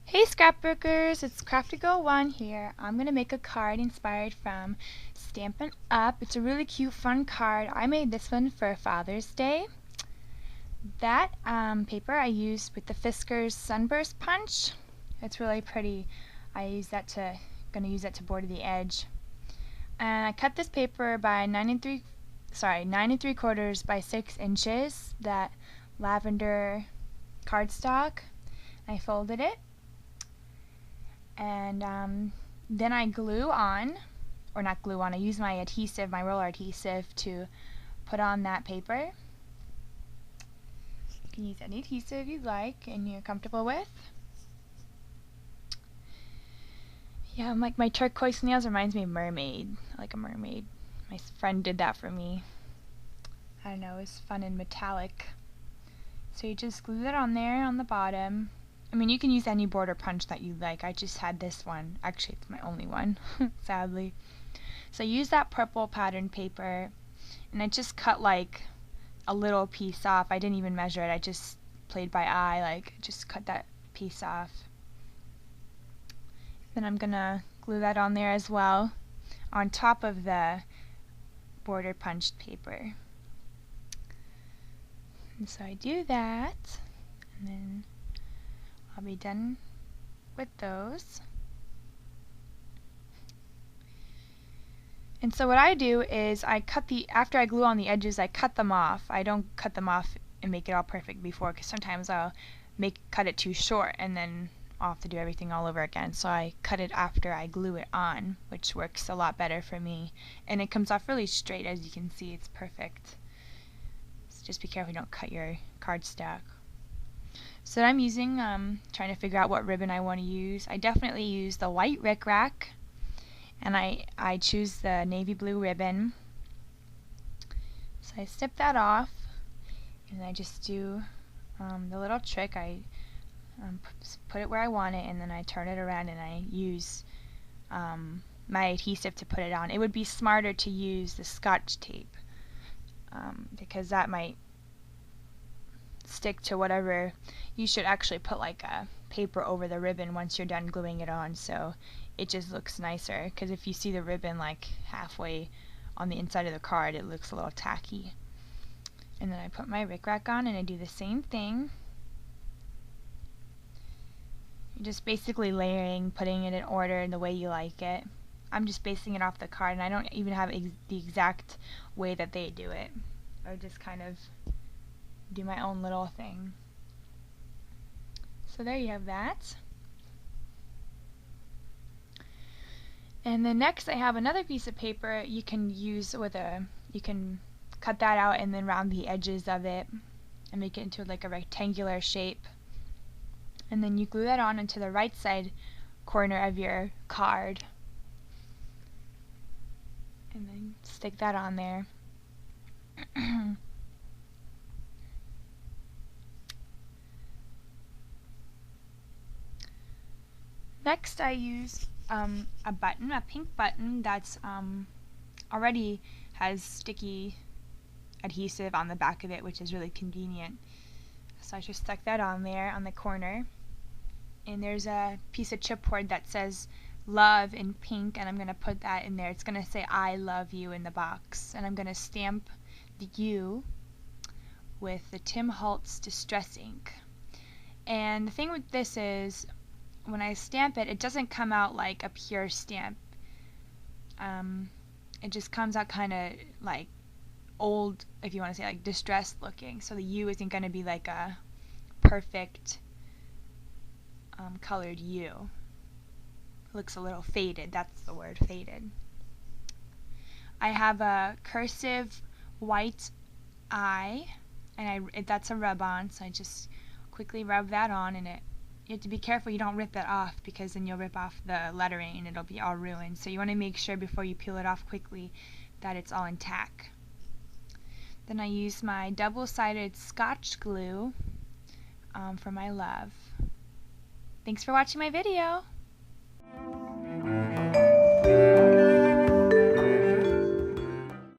Hey scrapbookers, it's Crafty01 here. I'm going to make a card inspired from Stampin' Up. It's a really cute, fun card. I made this one for Father's Day. That paper I used with the Fiskars Sunburst Punch. It's really pretty. Going to use that to border the edge. And I cut this paper by 9 3/4 by 6 inches, that lavender cardstock. I folded it. And then I I use my adhesive, my roller adhesive, to put on that paper. You can use any adhesive you'd like and you're comfortable with. Yeah, like my turquoise nails reminds me of mermaid, like a mermaid. My friend did that for me. I don't know, it was fun and metallic. So you just glue that on there on the bottom. I mean, you can use any border punch that you like. I just had this one. Actually, it's my only one, sadly. So I used that purple pattern paper, and I just cut like a little piece off. I didn't even measure it. I just played by eye, like just cut that piece off. Then I'm gonna glue that on there as well, on top of the border punched paper. And so I do that, and then I'll be done with those. And so what I do is after I glue on the edges, I cut them off. I don't cut them off and make it all perfect before, because sometimes I'll cut it too short and then I'll have to do everything all over again. So I cut it after I glue it on, which works a lot better for me. And it comes off really straight, as you can see. It's perfect. So just be careful you don't cut your cardstock. So I'm using, trying to figure out what ribbon I want to use. I definitely use the white rickrack, and I choose the navy blue ribbon. So I snip that off, and I just do the little trick. I put it where I want it, and then I turn it around, and I use my adhesive to put it on. It would be smarter to use the Scotch tape, because that might stick to whatever. You should actually put like a paper over the ribbon once you're done gluing it on, so it just looks nicer, because if you see the ribbon like halfway on the inside of the card, it looks a little tacky. And then I put my rickrack on, and I do the same thing. You're just basically layering, putting it in order the way you like it. I'm just basing it off the card, and I don't even have the exact way that they do it. I just kind of do my own little thing. So there you have that. And then next I have another piece of paper you can use you can cut that out and then round the edges of it and make it into like a rectangular shape. And then you glue that on into the right side corner of your card. And then stick that on there. Next I use a button, a pink button that's already has sticky adhesive on the back of it, which is really convenient. So I just stuck that on there on the corner. And there's a piece of chipboard that says love in pink, and I'm going to put that in there. It's going to say I love you in the box. And I'm going to stamp the U with the Tim Holtz Distress ink. And the thing with this is, when I stamp it, it doesn't come out like a pure stamp. It just comes out kind of like old, if you want to say, like distressed looking. So the U isn't going to be like a perfect colored U. It looks a little faded. That's the word, faded. I have a cursive white I, and that's a rub-on, so I just quickly rub that on, and you have to be careful you don't rip that off, because then you'll rip off the lettering and it'll be all ruined. So you want to make sure before you peel it off quickly that it's all intact. Then I use my double-sided Scotch glue for my love. Thanks for watching my video.